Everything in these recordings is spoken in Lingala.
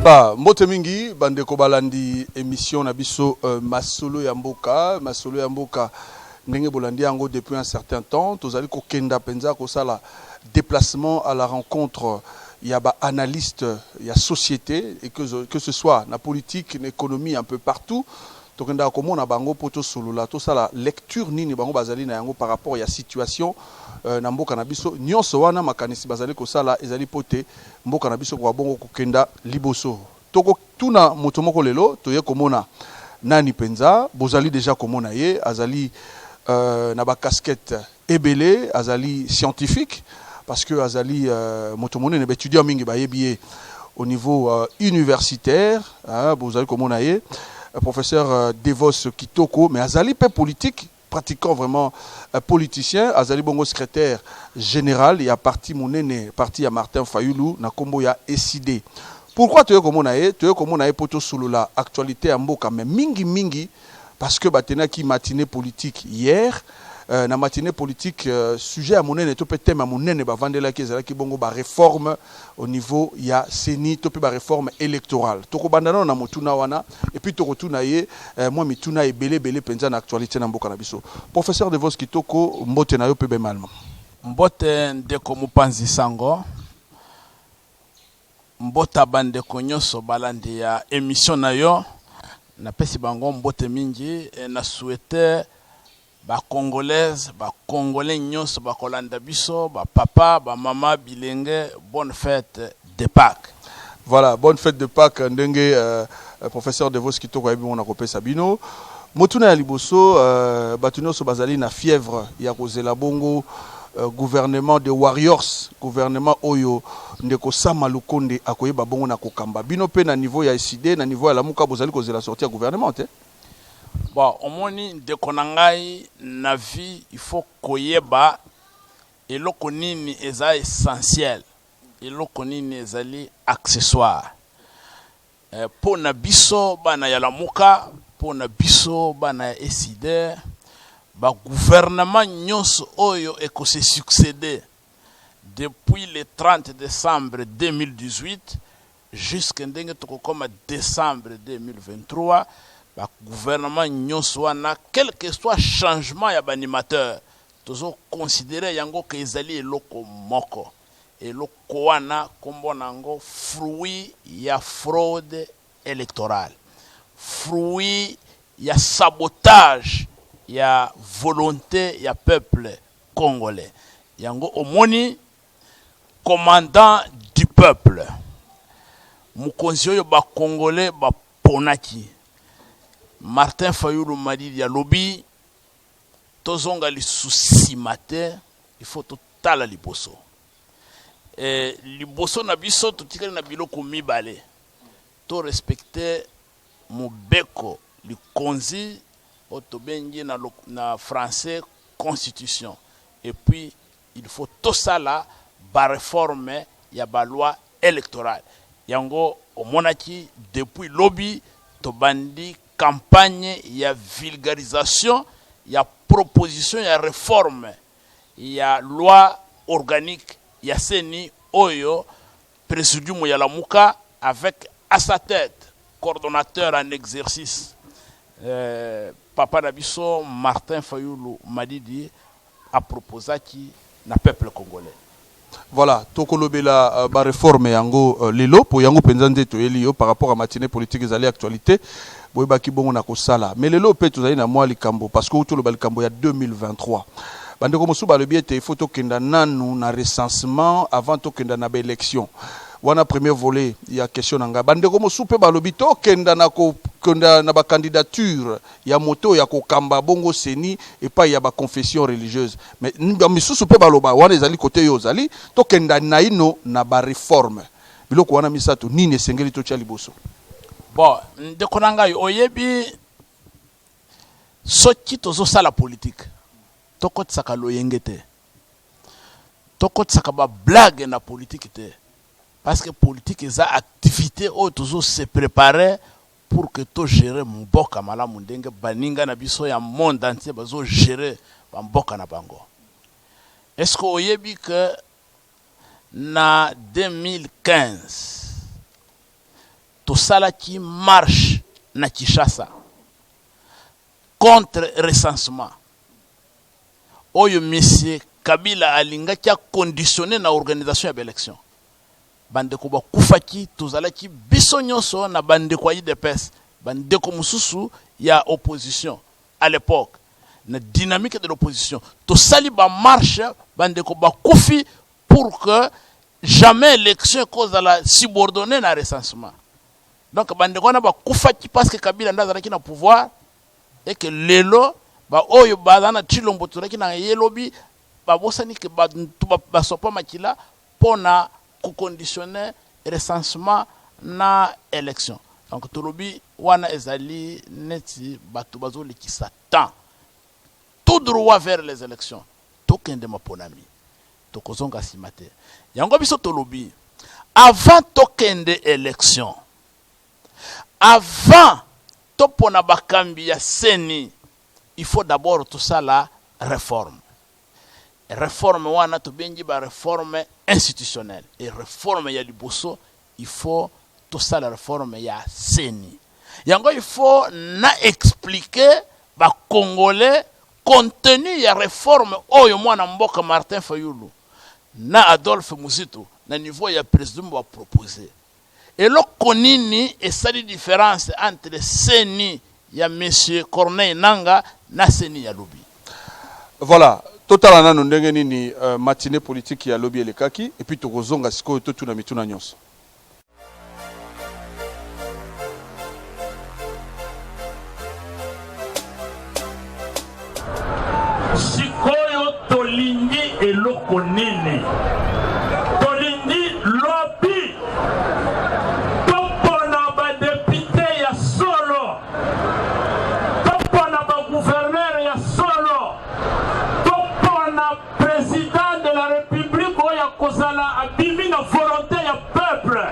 Ba mbote mingi bandeko balandi émission na biso Masolo ya mboka ndenge bolandi yango depuis un certain temps tozali ko kenda penza ko sala déplacement à la rencontre ya ba analyste ya société et que ce soit na politique na économie un peu partout tokenda komona bango poto solola to sala lecture nini bango bazali na yango par rapport ya situation na mboka na biso nyonso wana makanisi bazali ko sala ezali pote mboka na biso kwa bongo kokenda liboso toko tuna moto moko lelo toye komona nani penza bozali déjà komona ye azali na ba casquette ebele azali scientifique parce que azali moto monene ba étudiant mingi ba yebié au niveau universitaire bozali komona ye professeur Devos Kitoko mais azali pe politique pratiquant vraiment politicien azali bongo secrétaire général ya parti monene parti ya Martin Fayulu na kombo ya SID. Pourquoi tu es comme on a poto solo la actualité en mboka mais mingi parce que batena qui matinée politique hier na matinée politique sujet à monene to pe thème à monene ba vandela ki ezala ki bongo ba réforme au niveau ya seni to pe ba réforme électorale to ko bandana na motuna wana et puis to rotuna ye moi mituna e belé penza na actualité na mboka na biso professeur Devos Kitoko mbote na yo pe be malma mbote ndeko mupanzi sango mbota bande konyoso balandi ya émission na yo na pesi bango mbote mingi na souhaiter ba congolaise ba congolais nyonso ba kolanda biso ba papa ba mama bilenge bonne fête de Pâques. Voilà, bonne fête de Pâques ndenge professeur Devos Kitoko yebi mona kopesa bino motuna ya liboso batuno so bazali na fièvre ya kozela bongo gouvernement de warriors gouvernement oyo ndeko Sama Lukonde akoyeba bongo na kokamba bino pe na niveau ya SID na niveau ya lamuka bozali kozela sortir gouvernement te bon omoni ndeko nangai na vie il faut koyeba eloko nini eza essentiel eloko nini ezali accessoire po na biso bana ya lamuka po na biso bana ya SID ba gouvernement nyonso oyo eko se succéder depuis le 30 décembre 2018 jusqu'à ndenge toko koma décembre 2023 ba gouvernement nyonso wana quel que soit changement ya animateur tozo considérer yango ke ezali eloko moko eloko wana kombo nango fruit ya fraude électorale fruit ya sabotage ya volonté ya peuple congolais yango omoni commandant du peuple mukonzi oyo ba congolais ba ponaki Martin Fayulu Madidi ya lobi tozonga lisusi mate il faut totala liboso liboso na biso totikali na biloko mibale to respecter mobeko likonzi otobengi na français constitution et puis il faut tout ça là ba réforme ya ba loi électorale yango omonaki depuis lobby to bandi campagne ya vulgarisation ya proposition ya réforme ya loi organique ya seni oyo présidium ya lamuka avec à sa tête coordonnateur en exercice papa Nabiso Martin Fayulu Madidi a proposé qui na peuple congolais. Voilà, tokolobela ba réforme yango lelo po yango penzande to elio par rapport à matinée politique ezali actualité boyeba ki bongo na kosala mais lelo pe tozali na mwa likambo parce que to lo likambo ya 2023 bandeko mosu ba lebi ete photo kenda nanu na recensement avant to kenda na ba élection wana premier volet ya question nanga bandeko mosu pe ba lobi to kenda na ko kenda na ba candidature ya moto ya kokamba bongo seni et pas ya ba confession religieuse mais misusu pe ba loba wana ezali côté yo zali to kenda na ino na ba réforme biloko wana misato nini esengeli to tia liboso bon ndeko nanga oyebi soki tozo sala politique tokotsaka loyenge te tokotsaka ba blague na politique te parce que politique est activité où toujours se préparer pour que to gérer mboka malamu ndenge baninga na biso ya monde entier bazo gérer mboka na bango. Est-ce que oyebi que na 2015 tosalaki marche na Kinshasa contre recensement. Oyo monsieur Kabila alingaki a conditionné na organisation ya élection. Bandeko ba kufaki tozalaki biso nyonso na bandeko ya IDPS, bandeko mususu ya opposition à l'époque. Na dynamique de l'opposition. Tosali ba marche bandeko ba kufi pour que jamais élection cause la subordonnée na recensement. Donc bandeko na ba kufaki parce que Kabila ndazalaki na pouvoir et que lelo ba oyo bazana chilombo tolaki na yelobi ba bosani ke ba sopa makila pona ko conditionner recensement na élection. Donc tolobi wana ezali neti batu bazoli ki satan tout droit vers les élections. Tokende maponami. Tokozonga simate. Yango biso tolobi avant tokende élection. Avant topona bakambi ya seni, il faut d'abord tout ça la réforme. Réforme wana to benji ba réforme institutionnelle et réforme ya liboso, il faut tout ça la réforme ya seni. Yango il faut na expliquer ba congolais contenu ya réforme oyo mwana mboka Martin Fayulu na Adolphe Muzito na niveau ya président va proposer. Et le konini et ça la différence entre seni ya monsieur Corneille Nanga na seni ya lobi. Voilà, total na ndenge nini matinée politique ya lobi elekaki et puis tokozonga siko to tuna mituna nyonso. Sikoyo tolingi eloko nini. Tolingi lobi. Topona ba député ya solo. Topona ba gouverneur ya solo. Topona président de la République oya kozala abimi na volonté ya peuple.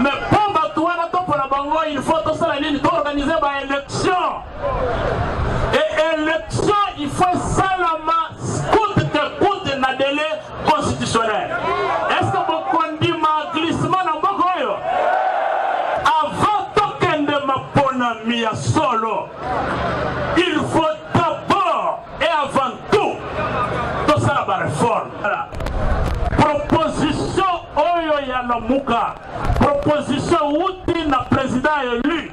Mais pomba tuana topona bango il faut to sala nini to organiser ba élection. Et élection il faut salama coûte na délai constitutionnel. Est-ce que vous condamnez ma glissement dans Bogoyo? Avant token de ma ponami à solo, il faut d'abord et avant tout ça la réforme. Voilà. Proposition Oyo Yalamuka, proposition outil na président élu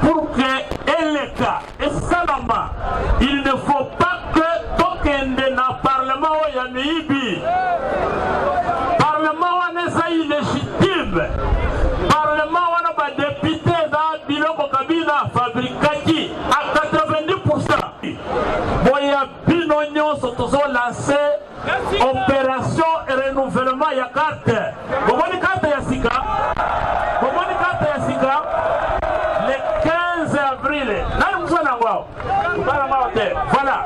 pour que Eleka et Salama, il ne faut pas que tokende na parlement Oyamibi. Parlement Wanesa illégitime. Parlement Wana ba député da Biloko Kabila fabrikaki à 90%. Boya Binonyo Sotozo lancé opération et renouvellement ya carte. Bomoni carte ya sika. Bomoni carte ya sika. Le 15 avril. Nani msana ngwao. Voilà.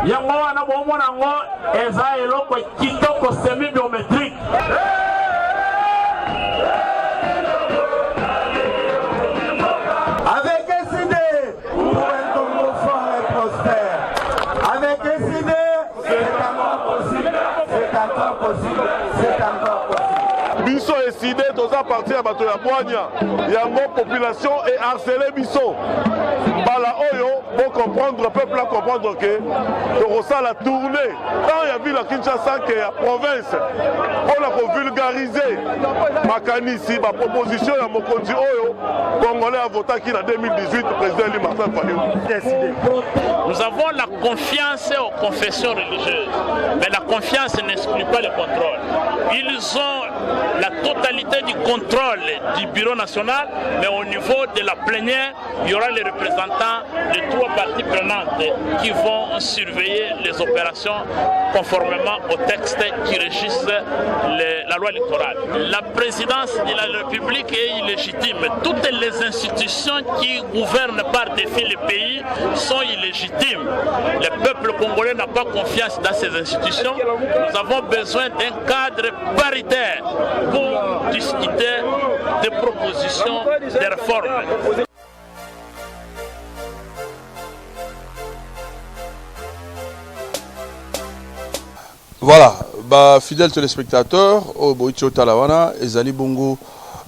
Yango wana bomona ngo eza eloko kitoko semi biométrique. Avec SID pour un Congo fort et prospère. Avec SID, c'est encore possible. C'est encore possible. C'est encore possible. Biso décidé toza parti à bato ya Boanya, yango population et harceler biso. Bala oyo pour comprendre le peuple à comprendre que Torosa la tournée tant il y a vu la Kinshasa que la province pour la vulgariser makanisi ba proposition ya mokonzi oyo congolais a voté qui en 2018 président Martin Fayulu. Nous avons la confiance aux confessions religieuses, mais la confiance n'exclut pas le contrôle. Ils ont la totalité du contrôle du bureau national, mais au niveau de la plénière, il y aura les représentants de trois parties prenantes qui vont surveiller les opérations conformément au texte qui régissent la loi électorale. La présidence de la République est illégitime. Toutes les institutions qui gouvernent par défi le pays sont illégitimes. Le peuple congolais n'a pas confiance dans ces institutions. Nous avons besoin d'un cadre paritaire pour discuter des propositions de réformes. Voilà, fidèles téléspectateurs, au Boicho Talawana, Ezali Bongo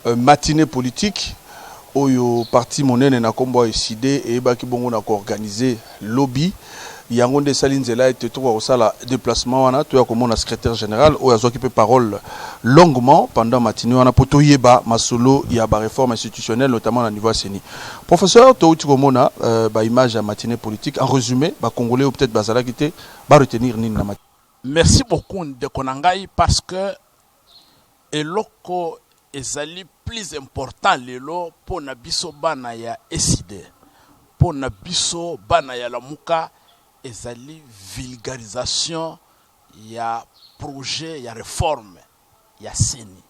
matinée politique. oyo parti monene na kombo décidé et baki bongo na ko organiser lobby yango nde sali nzela ete to sala déplacement wana to ya komona secrétaire général oyo azoki pe parole longuement pendant matinée wana poto yeba masolo ya ba réforme institutionnelle notamment au niveau ya CENI. Professeur to uti komona ba image ya matinée politique en résumé ba congolais ou peut-être bazala kité ba retenir nini na matinée. Merci beaucoup de Konangai parce que eloko ezali plus important lelo pour na biso bana ya SID pour na biso bana ya lamuka ezali vulgarisation ya projet ya réforme ya CENI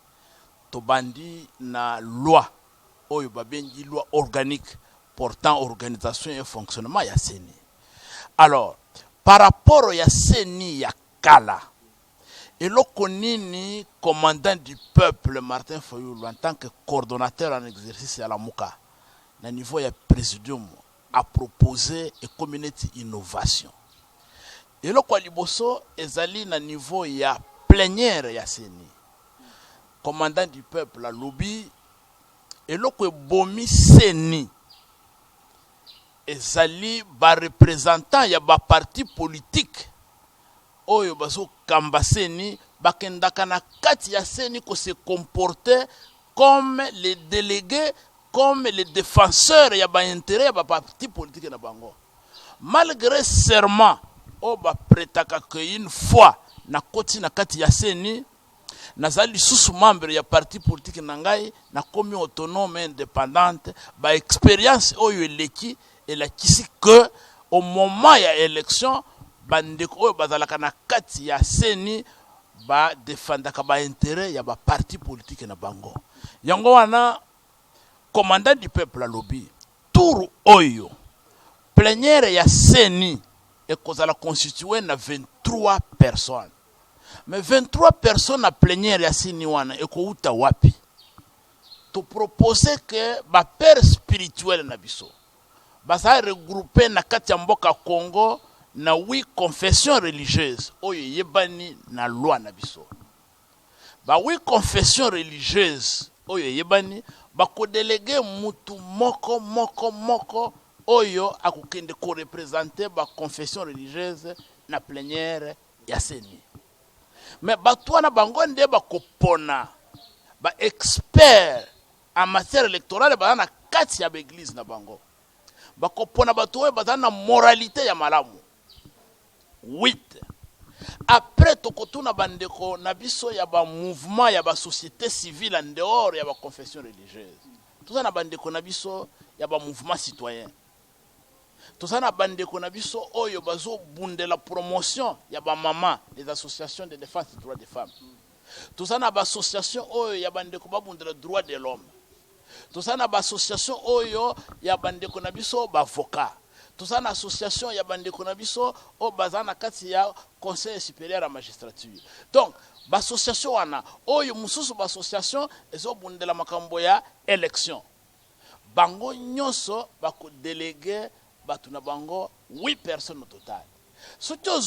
tobandi na loi oyo babengi loi organique portant organisation et fonctionnement ya CENI. Alors par rapport ya CENI ya kala eloko nini commandant du peuple Martin Fayulu en tant que coordonnateur en exercice à la Mouka na niveau ya présidium a proposé et communauté innovation eloko liboso ezali na niveau ya plénière ya CENI commandant du peuple la lobby eloko bomi CENI ezali ba représentant ya ba parti politique oyo baso kamba CENI bakendaka na kati ya CENI ko se comporter comme les délégués comme les défenseurs ya ba intérêt ya ba parti politique na bango malgré serment o ba pretaka que une fois na koti na kati ya CENI nazali sous membre ya parti politique na ngai na komi autonome indépendante ba expérience oyo eleki et la kisi que au moment ya élection bandeko oyo bazalaka na kati ya CENI ba défendaka ba intérêt ya ba parti politique na bango yango wana commandant du peuple la lobby tour oyo plénière ya CENI et kozala constitué na 23 personnes mais 23 personnes à plénière ya CENI wana e ko uta wapi to proposer que ba père spirituel na biso basa regrouper na kati ya mboka Congo na 8 confessions religieuses oyo yebani na loi na biso ba 8 confessions religieuses oyo yebani ba ko déléguer mutu moko oyo akokende ko représenter ba confession religieuse na plénière ya CENI mais bato na bango nde ba kopona ba expert en matière électorale ba na kati ya église na bango ba kopona bato oyo ba na moralité ya malamu 8 après tokotuna bandeko na biso ya ba mouvement ya ba société civile en dehors ya ba confession religieuse tout ça na bandeko na biso ya ba mouvement citoyen tout ça na bandeko na biso oyo bazo bundela promotion ya ba mama les associations de défense des droits des femmes tout ça na ba association oyo ya bandeko ba bundela droits de l'homme tout ça na ba association oyo ya bandeko na biso ba avocat tout ça na association ya bandeko na biso o bazana kati ya conseil supérieur à magistrature donc ba association wana oyo mususu ba association ezo bundela makambo ya élection bango nyonso ba ko déléguer batu na bango 8 personnes au total surtout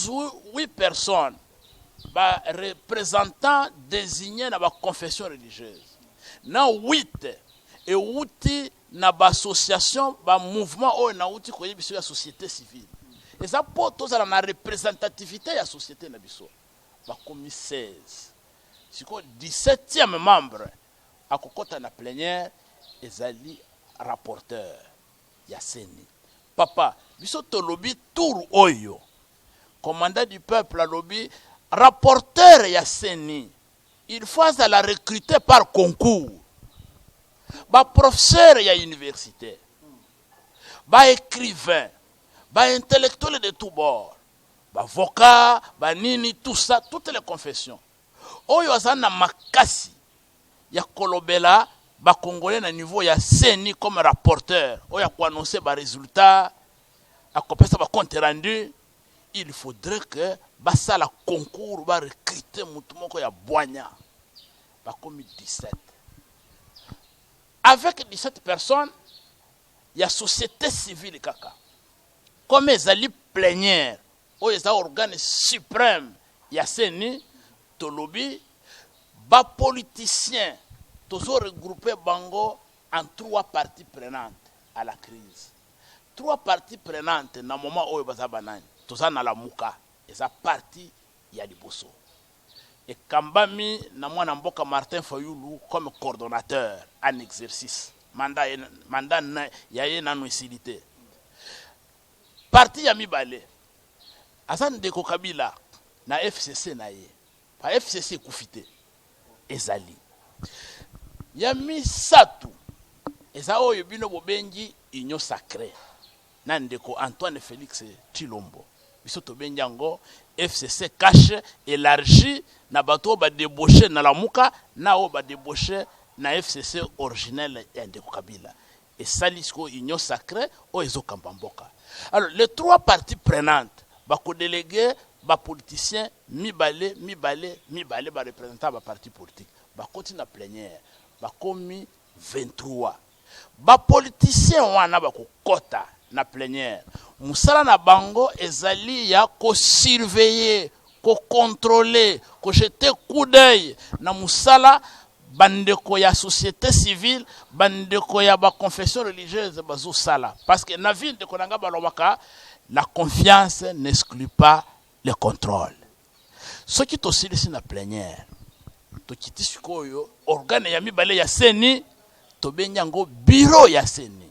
8 personnes ba représentants désignés na ba confession religieuse na 8 et outi na ba association ba mouvement o na outi ko yebiso ya société civile et ça pour tous na représentativité ya société na biso ba komi 16 siko 17e membre akokota na plénière ezali rapporteur ya CENI papa biso to lobby tour oyo commandant du peuple la lobby rapporteur ya CENI il faut la recruter par concours ba professeur ya université ba écrivain ba intellectuel de tout bord ba avocat ba nini tout ça toutes les confessions oyo azana makasi ya kolobela ba congolais na niveau ya CENI comme rapporteur oyo ko annoncer ba résultat akopesa ba compte rendu il faudrait que ba sala concours ba recruter mutu moko ya bwanya ba komi 17 avec 17 personnes il y a société civile kaka comme ezali plénière oyo eza organe suprême ya CENI to lobby ba politicien tozo regrouper bango en 3 parties prenantes à la crise. 3 parties prenantes na moment oyo baza banani. Toza na la muka, eza partie ya liboso. Et Kambami na mwana mboka Martin Fayulu comme coordonnateur en exercice. Mandat yaye nanu isilité. Parti ya mibale. Azan Deko Kabila na FCC na ye. Pa FCC kufite. Ezali. Yami Satu. Eza oyo bino bobengi Union Sacrée. Na Ndeko Antoine Félix Chilombo. Biso to benjango FCC cache élargi na bato ba débauché na la muka na o ba débauché na FCC originel ya Ndeko Kabila. Et Salisco Union Sacrée o ezo Kambamboka. Alors les 3 parties prenantes ba ko délégué ba politicien mibale ba représentant ba parti politique ba koti na plénière ba komi 23 ba politicien wana ba ko kota na plénière musala na bango ezali ya ko surveiller ko contrôler ko jeter coup d'œil na musala bandeko ya société civile bandeko ya ba confession religieuse bazo sala parce que na ville de konanga balobaka la confiance n'exclut pas le contrôle. Ce qui est aussi ici na plénière to kiti sikoyo organe ya mibale ya seni to benyango bureau ya seni.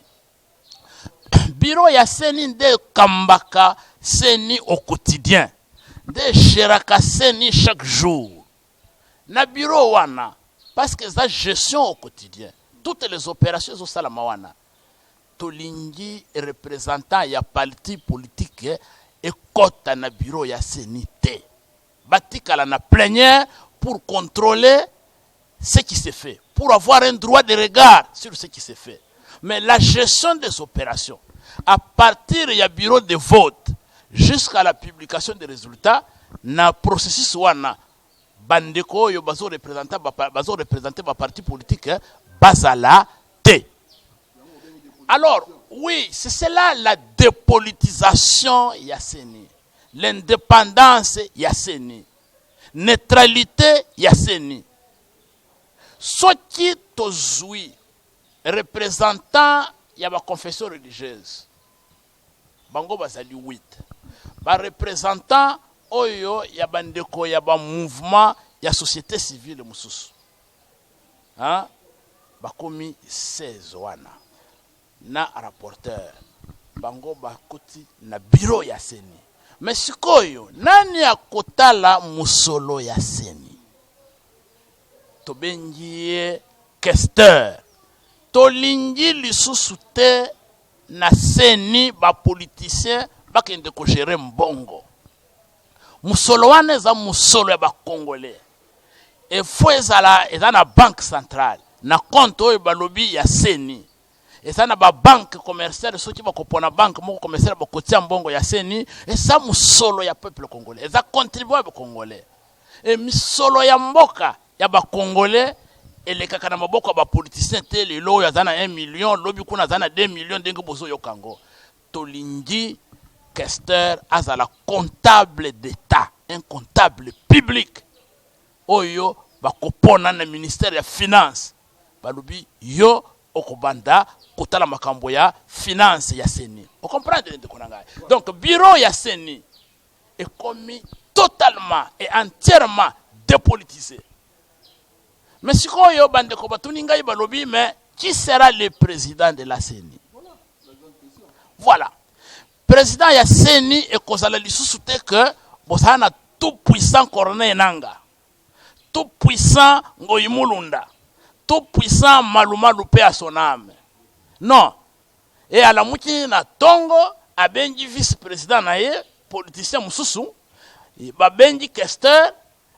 Bureau ya seni nde kambaka seni au quotidien. Nde géraka seni chaque jour. Na bureau wana parce que ça gestion au quotidien. Toutes les opérations au salama wana. Tolingi représentant ya parti politique et kota na bureau ya seni te. Batikala na plénière pour contrôler ce qui se fait, pour avoir un droit de regard sur ce qui se fait. Mais la gestion des opérations, à partir du bureau de vote jusqu'à la publication des résultats, na processus wana bandeko yo bazo représenter ba parti politique bazala te. Alors, oui, c'est cela la dépolitisation yaseni, l'indépendance yaseni, neutralité yaseni. Ce qui tozui représentant ya ba confession religieuse bango bazali 8 ba représentant oyo ya bandeko ya ba mouvement ya société civile mususu hein bakomi 16 wana na rapporteur bango bakoti na bureau ya seni. Mais sikoyo nani akotala musolo ya seni tobengie questeur tolingi lisusu te na seni ba politicien bakende ko gérer mbongo. Musolo wana za musolo ya ba congolais. E faut ezala na banque centrale na compte oyo balobi ya seni. Eza na ba banque commerciale soki ba kopona banque moko commerciale ba kotia mbongo ya seni eza musolo ya peuple congolais. Eza contribuable congolais. E misolo ya mboka ya ba congolais elekaka na maboko ba politicien te lelo ya zana 1 million lobi kuna zana 2 millions ndenge bozo yokango. Tolingi questeur azala comptable d'état, un comptable public. Oyo bakopona na ministère ya finance. Balobi yo okobanda kotala makambo ya finance ya seni. Vous comprenez de konanga. Donc bureau ya seni est commis totalement et entièrement dépolitisé. Mais si koyo bande ko batuni ngai balobi mais qui sera le président de la CENI? Voilà. Président ya CENI et kozala lisusu te que bosana tout puissant Corneille Nanga. Tout puissant Ngoyimulunda. Tout puissant Maluma Lupe à son âme. Non. Et à la mouki na tongo a benji vice-président na ye politicien mususu ba benji questeur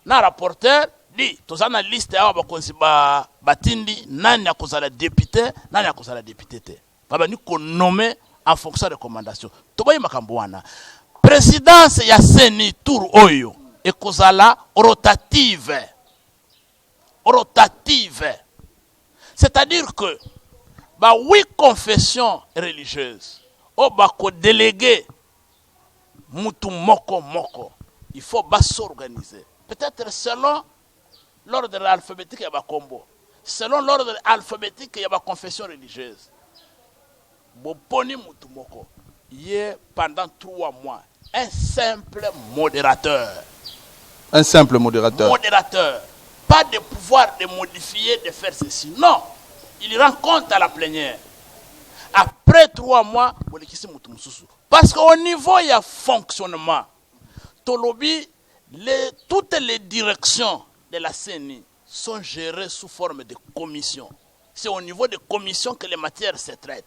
na rapporteur di tozana liste awa bakonzi batindi nani akozala député nani akozala député te baba ni ko nommer en fonction de recommandation toboyi makambo wana présidence ya CENI tour oyo ekozala rotative, c'est-à-dire que ba 8 confessions religieuses o bako délégué mutu moko il faut s'organiser peut-être selon l'ordre alphabétique ya bakombo. selon l'ordre alphabétique, il y a ma confession religieuse. Boponi Mutumoko, il est pendant 3 mois un simple modérateur. Un simple modérateur. Modérateur. Pas de pouvoir de modifier, de faire ceci. Non. Il rend compte à la plénière. Après 3 mois, parce qu'au niveau, il y a fonctionnement. Tolobi, toutes les directions de la CENI sont gérées sous forme de commission. C'est au niveau des commissions que les matières se traitent.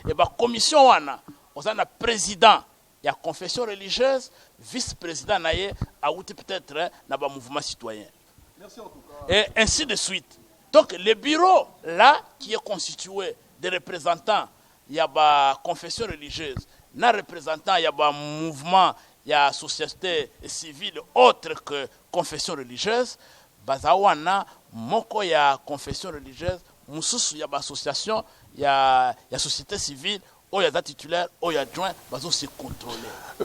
Et la commission, on a président, il y a confession religieuse, vice-président, il y a peut-être un mouvement citoyen. Merci en tout cas. Et ainsi de suite. Donc, le bureau, là, qui est constitué de représentants, il y a la confession religieuse, il y a représentant, il y a un mouvement, il y a société civile autre que confession religieuse, bazawana, moko il y a confession religieuse, mususu il y a association, il y a société civile, il y a titulaire, il y a adjoint, bazo se contrôler.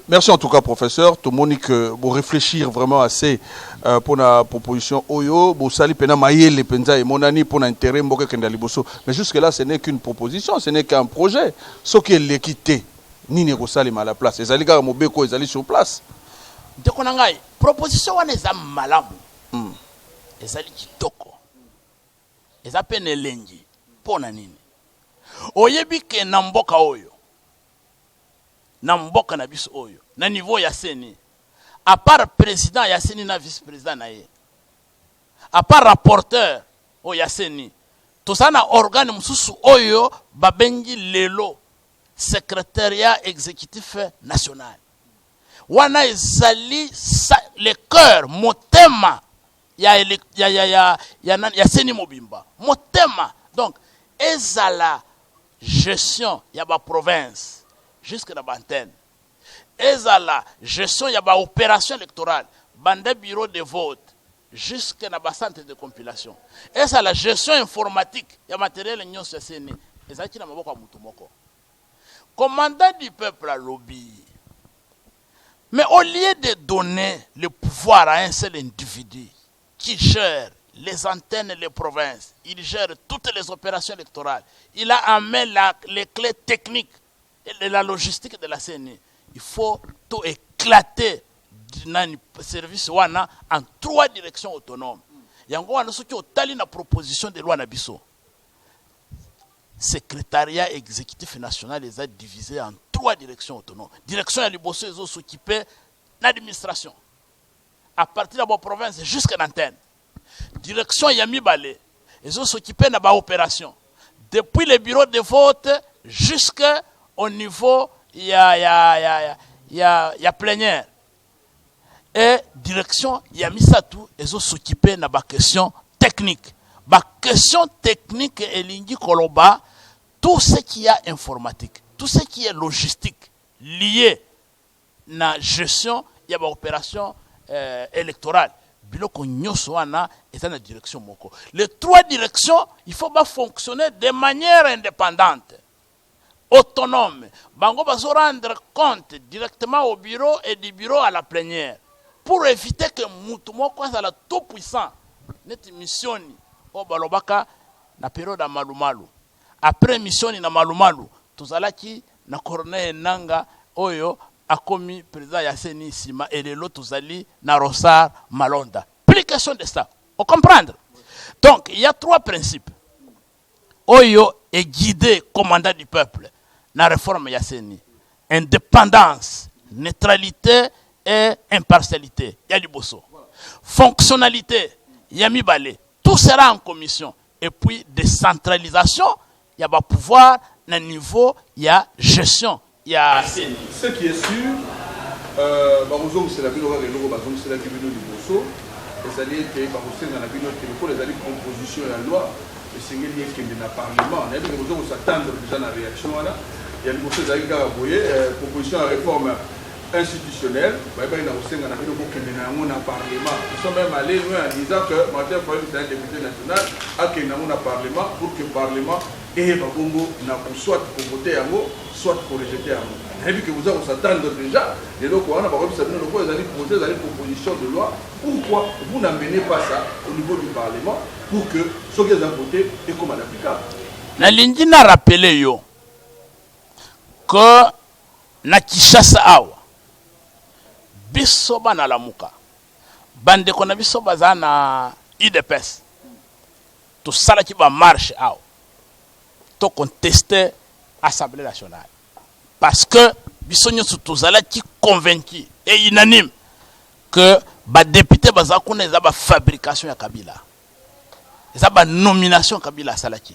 Merci en tout cas, professeur. Tout le monde pour réfléchir vraiment assez pour la proposition Oyo, pour sali pena maïel penza et mon ami pour l'intérêt mboke kendali bosso. Mais jusque là, ce n'est qu'une proposition, ce n'est qu'un projet. Ce qui est l'équité, ni négocier à la place. Les alliés mobeko, ils allaient sur place. De konangai, proposition wana eza malamu. Ezali kitoko. Eza pene lengi. Pona nini? Oyebi ke na mboka oyo. Na mboka na biso oyo. Na niveau ya CENI. À part président ya CENI na vice-président na ye. À part rapporteur o ya CENI. Tosana organe mususu oyo babengi lelo secrétariat exécutif national. Wana ezali le cœur motema ya CENI mobimba. Motema. Donc ezala gestion ya ba province jusque na bantenne. Ezala gestion ya ba opération électorale bande bureau de vote jusque na ba centre de compilation. Ezala gestion informatique ya matériel nyonso ya CENI. Ezaki na maboko ya mutu moko. Commandant du peuple à lobby. Mais au lieu de donner le pouvoir à un seul individu qui gère les antennes, les provinces, il gère toutes les opérations électorales. Il a en main les clés techniques et la logistique de la CENI. Il faut tout éclater dans le service wana en 3 directions autonomes. Yango wana soki otali na proposition de loi na biso. Secrétariat exécutif national est divisé en 3 directions autonomes. Direction ya liboso ezo s'occuper l'administration. À partir de la province jusqu'à l'antenne. Direction Yamibale, ils ont s'occupé de la opération. Depuis le bureau de vote jusqu'au niveau il y a plénière. Et direction Yamisatu, ils ont s'occupé de la question technique. La question technique est l'indi koloba, tout ce qui est informatique, tout ce qui est logistique lié à la gestion, il y a l'opération électorale. Biloko nyoso wana est en direction moko. Les 3 directions, il faut pas fonctionner de manière indépendante, autonome. Bango bazo rendre compte directement au bureau et du bureau à la plénière pour éviter que mutu moko soit tout puissant. Net missioni o balobaka na période ya malumalu. Après missioni na malumalu, tozalaki na Corneille Nanga oyo akomi président ya CENI sima et lelo tozali na Rosar Malonda. Application de ça. On comprendre. Donc, il y a 3 principes. Oyo est guidé commandant du peuple. La réforme ya CENI. Indépendance, neutralité et impartialité. Il y a du bosso. Fonctionnalité, il y a mibale. Tout sera en commission. Et puis, décentralisation, il y a pouvoir, à niveau, il y a gestion. Il y a CENI. Ce qui est sûr, c'est la c'est-à-dire que les propositions de la loi, le Parlement, nous devons s'attendre déjà à la réaction. Il y a une proposition de réforme institutionnelle, nous sommes même allés loin en disant que Martin Fayou est un député national, à Parlement pour que le Parlement ait soit pour voter à mot, soit pour rejeter à mot. Et puis que vous allez s'attendre déjà, les locaux, on a proposition de loi. Pourquoi vous n'amenez pas ça au niveau du Parlement pour que ceux qui ont voté et comme applicable. Nalingi na rappelé yo que na Kinshasa awa biso bana lamuka bande kona biso bazana UDPS to sala ki ba marche awa to contester Assemblée nationale parce que biso nyoso tozala ki convaincu et unanime que ba député bazakuna za ba fabrication ya Kabila za ba nomination Kabila salaki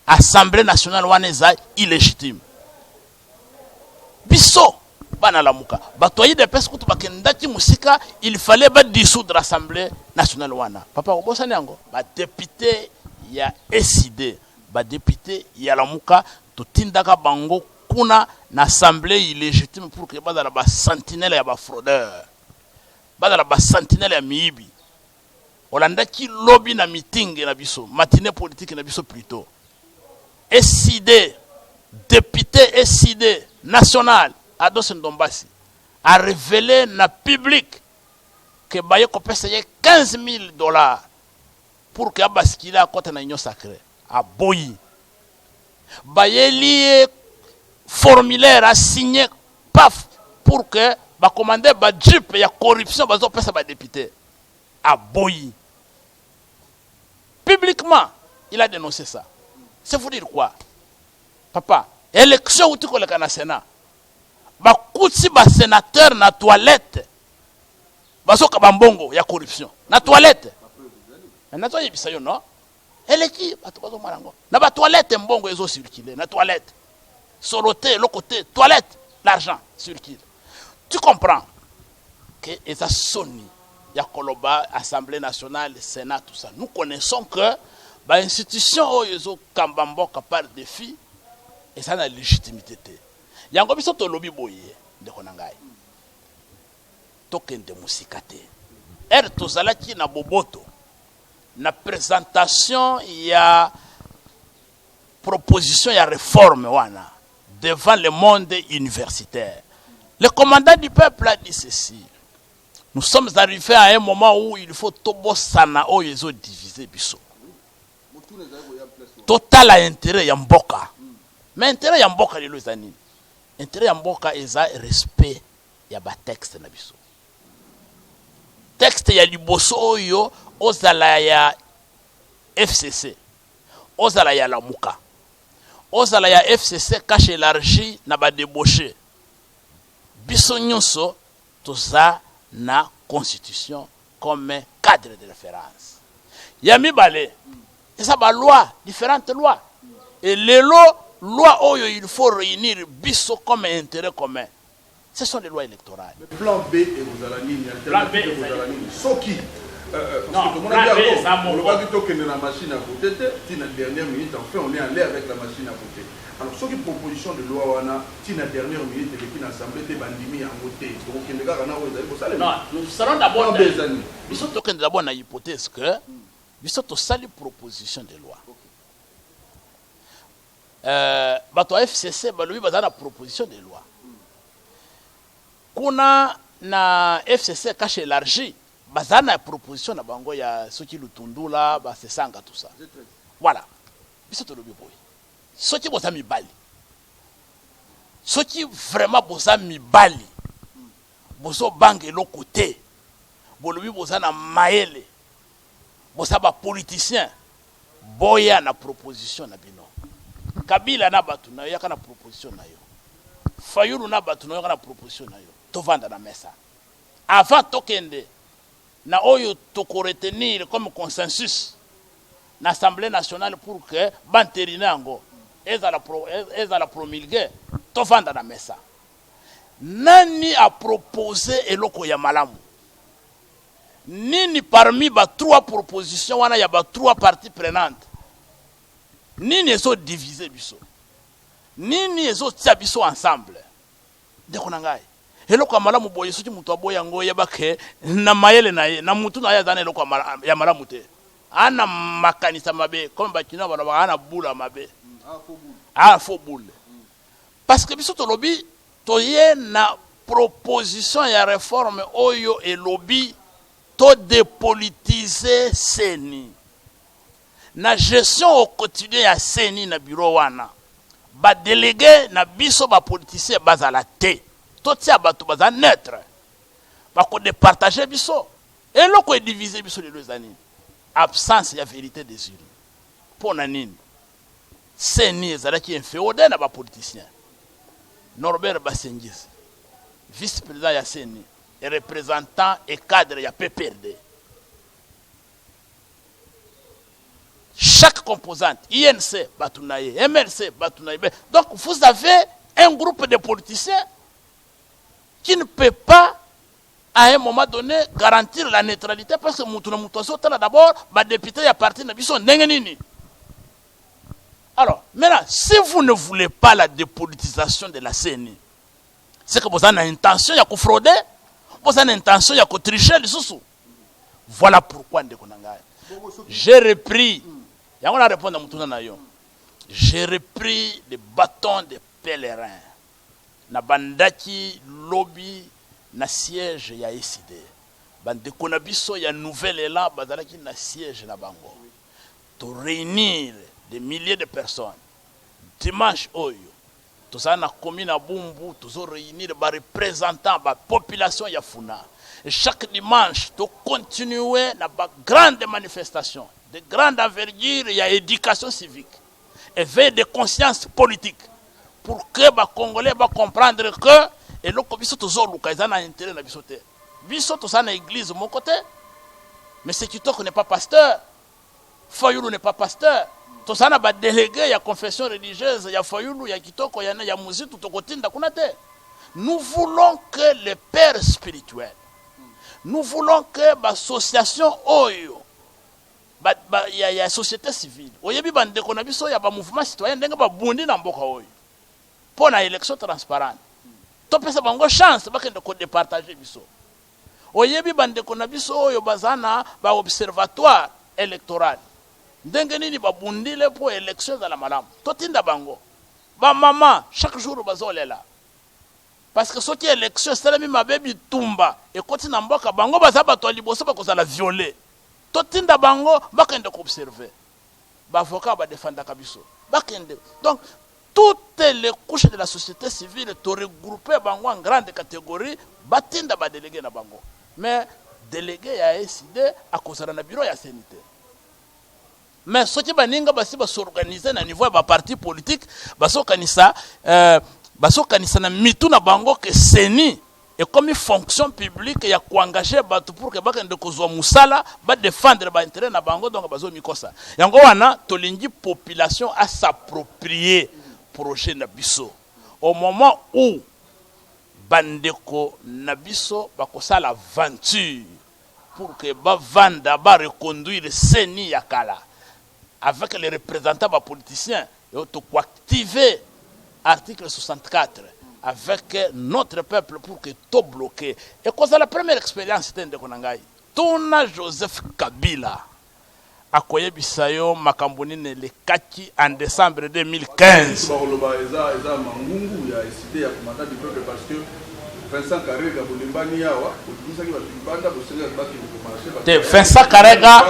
Assemblée nationale wana eza illégitime. Biso bana lamuka batoyi de pesa kutu bakendaki musika il fallait ba dissoudre l'Assemblée nationale wana. Papa obosa nyango ba député ya SID ba député ya lamuka totindaka bango kuna na assemblée illégitime pour que bazala ba sentinelle ya ba fraudeur. Bazala ba sentinelle ya miibi. Olandaki lobby na meeting na biso, matinée politique na biso plutôt. SID, député SID national, Ados Ndombasi, a révélé na public que Baye kopeseye $15,000 pour que Abaskila à côté na union sacrée. A Boyi. Baye lié formulaire à signer, paf, pour que ba commander ba jeep ya corruption bazo pesa ba député. A Boyi. Publiquement, il a dénoncé ça. C'est vous dire quoi? Papa, élection où tu connais le Sénat. Ba kutsi ba sénateur na toilette. Baso kabambongo ya corruption. Na toilette. Na toilette bisayo non? Eleki bato marango. Na ba toilette mbongo ezo circuler na toilette. Soloté le côté toilette, l'argent circule. Tu comprends que eza soni ya koloba Assemblée nationale, Sénat tout ça. Nous connaissons que ba institution oyo kambamboka par défi et ça na légitimité te yango biso to lobi boye ndeko na ngai tokende musikate tozalaki na boboto na présentation ya proposition ya réforme wana devant le monde universitaire. Le commandant du peuple a dit ceci: nous sommes arrivés à un moment où il faut tobosana oyo ezo diviser biso. Total a intérêt ya mboka. Mais intérêt ya mboka lelo ezani. Intérêt ya mboka eza respect ya ba texte na biso. Texte ya liboso oyo ozala ya FCC. Ozala ya lamuka. Ozala ya FCC cache élargi na ba débauché. Biso nyonso toza na constitution comme cadre de référence. Ya mibale et ça va loi, différentes lois. Et les lois où il faut réunir biso comme intérêt commun. Ce sont les lois électorales. Le plan B et vous allez dire, plan B et vous allez dire. Sauf qui non, plan B, ça on va plutôt que la machine à voter, la dernière minute, enfin on est en l'air avec la machine à voter. Alors, ce qui est proposition de loi, on a, la dernière minute, et l'Assemblée de bandimi à voter. Donc, il y a non, nous serons d'abord dans l'hypothèse que nous sommes une proposition de loi. Bato FCC, balobi bazana proposition de loi. Kuna na FCC cache élargi, bazana proposition na bango ya soki lutundula, ba sesanga tout ça. Voilà. Biso to lobi boy. Soki boza mibali. Soki vraiment boza mibali. Bozo bange lo côté. Bolobi boza na maele. Boza ba politicien. Boya na proposition na bino. Kabila na batu na yaka na proposition na yo. Fayulu na batu na yaka na proposition na yo. Tovanda na mesa. Avant tokende na oyo toko retenir comme consensus na Assemblée nationale pour que banterina ngo ezala promulguer tovanda na mesa. Nani a proposé eloko ya malamu? Nini parmi ba trois propositions wana ya ba trois parties prenantes? Nini ezo diviser biso? Nini ezo tia biso ensemble? Ndeko na ngai. Eloko ya malamu boye soki mutu aboya ngo yebake na mayele na ye na mutu na ya zana eloko ya malamu te. Ana makanisa mabe comme bakina bana ba ana bula mabe. Faux boule. Parce que biso to lobby toye na proposition ya réforme oyo et lobby to dépolitiser seni. na gestion au quotidien ya CENI na bureau wana ba délégué na biso ba politicien bazala te totia bato baza neutre ba ko départager biso et loko diviser biso les deux années absence ya vérité des urnes pona nini CENI ezalaki inféodé na ba politicien Norbert Basengisi vice-président ya CENI et représentant et cadre ya PPRD. Chaque composante, INC, Batounaye, MLC, Batounaye. Donc vous avez un groupe de politiciens qui ne peut pas, à un moment donné, garantir la neutralité parce que Moutouna Moutouasso, d'abord, les députés à partir de Bisson, Nengenini. Alors, maintenant, si vous ne voulez pas la dépolitisation de la CENI, c'est que vous avez une intention de frauder, vous avez une intention de tricher les sous. Voilà pourquoi j'ai repris. J'ai repris les bâtons des pèlerins. Na bandaki lobby na siège ya SID. Bande konabiso ya nouvelle élan bazalaki na siège na bango. To réunir des milliers de personnes. Dimanche oyo. Tout ça na commune à Bumbu, tous réunir ba représentants ba population ya Funa. Et chaque dimanche, to continuer na ba grande manifestation. De grande envergure, il y a éducation civique, éveil de conscience politique, pour que les Congolais comprendre que et le biso toujours ils ont intérêt na biso te. Biso to ça na église de mon côté, mais c'est Kitoko n'est pas pasteur, Fayulu n'est pas pasteur. To ça na ba délégué ya confession religieuse, ya Fayulu, ya Kitoko, ya Muzitu to kotinda kuna te. Nous voulons que les pères spirituels, nous voulons que l'association Oyo il y a la société civile. Oyebi bande ko na biso ya ba mouvement citoyen ndenge ba bundi na mboka oyo. Pour na élection transparente. To pesa bango chance ba kende ko départager biso. Oyebi bande ko na biso oyo bazana ba observatoire électoral. Ndenge nini ba bundile pour élection za la malamu. To tinda bango. Ba maman chaque jour bazolela. Parce que ce qui est élection c'est la même baby tumba et koti na mboka bango bazaba to liboso ba ko za la violer. Totinda bango bakende observer bavocat ba défendre kabiso bakende donc toutes les couches de la société civile to regrouper bango en grande catégorie batinda ba délégué na bango mais délégué ya SID à cause na bureau ya CNT mais ce qui baninga basi ba s'organiser na niveau ba parti politique baso kanisa na mitu na bango que CENI et comme une fonction publique, il y a engager pour que bakende kozwa musala ba défendre ba intérêt na bango donc bazo mikosa. Yango wana tolingi population à s'approprier projet na biso. Au moment où bandeko na biso bakosala aventure pour que ba vanda ba reconduire CENI yakala avec les représentants ba politiciens et to activer article 64 avec notre peuple pour que tout bloqué. Et quand la première expérience c'était de Konangai, Tona Joseph Kabila a koye bisayo makambonine le kaki en décembre 2015. Vincent Karega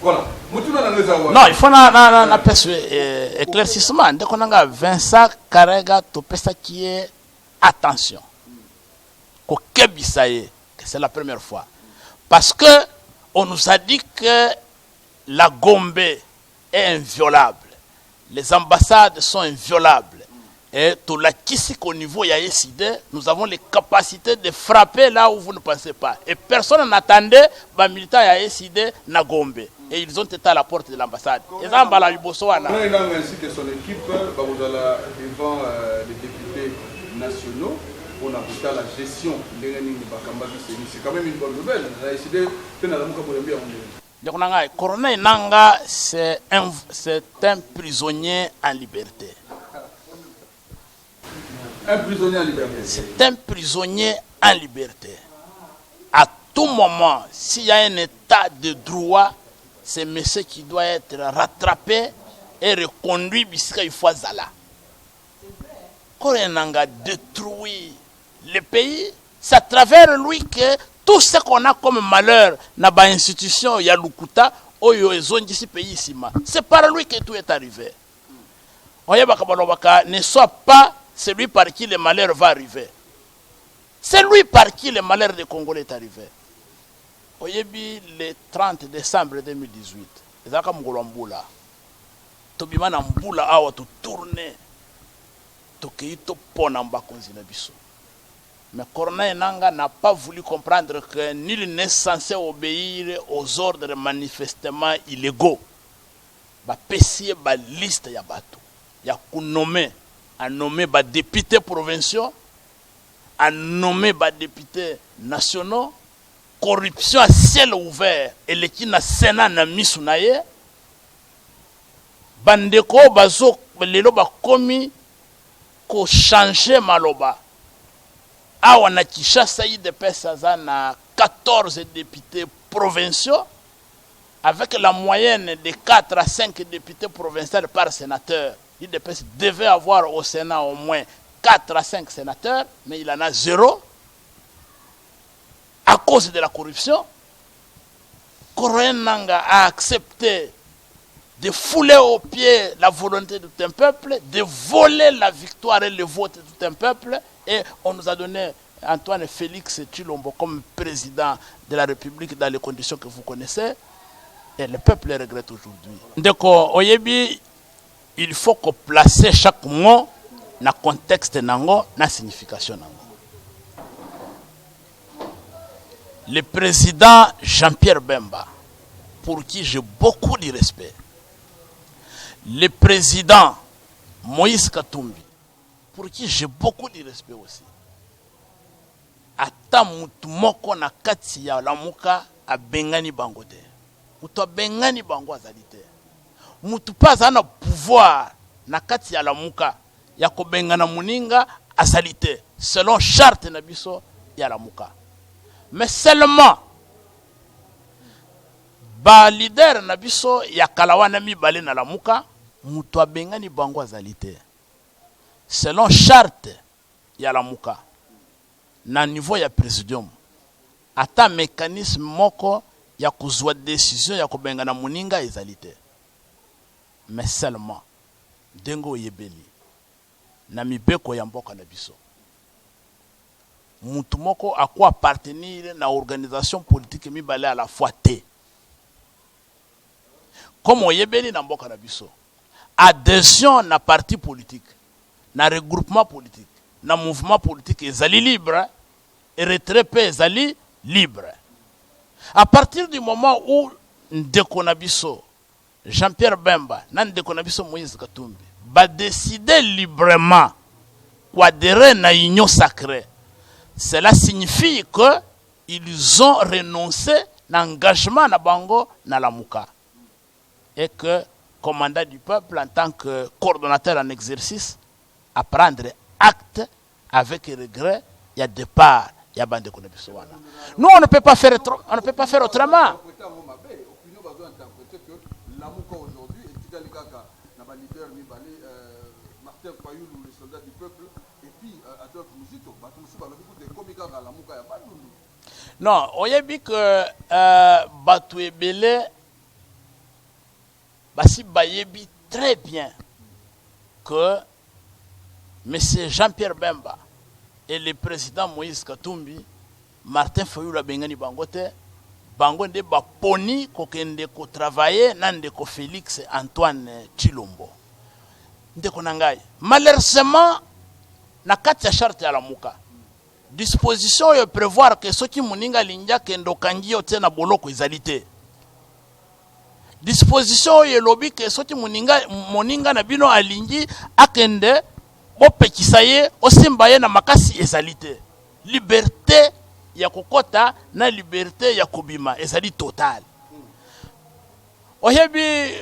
voilà. Non, il faut un éclaircissement. Dès qu'on a Vincent Karega, tout ça qui est attention. C'est la première fois. Parce que on nous a dit que la Gombe est inviolable. Les ambassades sont inviolables. Et tout la Kisik au niveau SID, nous avons les capacités de frapper là où vous ne pensez pas. Et personne n'attendait les militaires SID na Gombe. Et ils ont été à la porte de l'ambassade. Et ça, on ainsi que son équipe, devant les députés nationaux, on a voté la gestion de c'est quand même une bonne nouvelle. Corneille Nanga, c'est un prisonnier en liberté. Un prisonnier en liberté. C'est un prisonnier en liberté. À tout moment, s'il y a un état de droit, c'est monsieur qui doit être rattrapé et reconduit puisqu'il faut Zala. Corneille Nanga détruit le pays. C'est à travers lui que tout ce qu'on a comme malheur dans l'institution Yalukuta, oyo ezongisi pays sima. C'est par lui que tout est arrivé. Oyebaka balobaka, ne sois pas celui par qui le malheur va arriver. C'est lui par qui le malheur des Congolais est arrivé. Oyebi le 30 décembre 2018. Ezaka mngolo mbula. Tobima na mbula awa to tourner. Tokei to pona mbakonzi na biso. Mais Corneille Nanga n'a pas voulu comprendre que nul n'est censé obéir aux ordres manifestement illégaux. Ba pesier ba liste ya bato. Ya kunomé, a nommé ba députés provinciaux, a nommé ba députés nationaux, corruption à ciel ouvert, et le qui na Sénat na misu na ye. Bandeko bazo lelo ba komi ko changer maloba. Awa na Kinshasa de pesa na 14 députés provinciaux avec la moyenne de 4 à 5 députés provinciaux par sénateur. L'IDPS devait avoir au Sénat au moins 4 à 5 sénateurs, mais il en a 0 à cause de la corruption. Corneille Nanga a accepté de fouler aux pieds la volonté de tout un peuple, de voler la victoire et le vote de tout un peuple. Et on nous a donné Antoine Félix Tshilombo comme président de la République dans les conditions que vous connaissez. Et le peuple le regrette aujourd'hui. Donc, oyebi, il faut qu'on place chaque mot dans le contexte, dans la signification. Le président Jean-Pierre Bemba, pour qui j'ai beaucoup de respect. Le président Moïse Katumbi, pour qui j'ai beaucoup de respect aussi. Ata mutu moko na kati ya lamuka a bengani bangote. Mutu a bengani bango azalite. Mutu pas ana pouvoir na kati ya lamuka ya ko bengana muninga azalite selon charte na biso ya lamuka. Mais seulement ba leader na biso ya kalawana mibale na lamuka mutu a bengani bango azalite. Selon charte ya lamuka. Na niveau ya présidium ata mécanisme moko ya kuzwa décision ya kobengana muninga ezalité mais seulement dengo yebeli na mibeko ya mboka na biso mutu moko akwa appartenir na organisation politique mibale à la fois te comme yebeli na mboka na biso adhésion na parti politique na regroupement politique na mouvement politique ezali libre et retrait ezali libre. À partir du moment où Ndeko Nabiso, Jean-Pierre Bemba, Ndeko Nabiso Moïse Katumbi, va décider librement d'adhérer à la union sacrée, cela signifie qu'ils ont renoncé à l'engagement na bango na lamuka et que commandant du peuple en tant que coordonnateur en exercice à prendre acte avec regret, il y a départ, il y a bande de Konebisowana. Nous, on ne peut pas faire autrement. Non, on y a dit que Batou Belé, Bassi Bayebi très bien que M. Jean-Pierre Bemba et le président Moïse Katumbi, Martin Fayulu Bengani Bangote, Bangonde Baponi, Kokende ko travailler, Nande ko Félix Antoine Tshilombo. Ndeko nangai. Malheureusement, na kati ya charte ya lamuka. Disposition yo prévoir que soki muninga linja kendo kangi yote na boloko ezalité. Disposition yo lobi que soki muninga na bino alingi akende opekisaye osimbaye na makasi ezalité. Liberté ya kokota na liberté ya kobima ezali total. Oyebi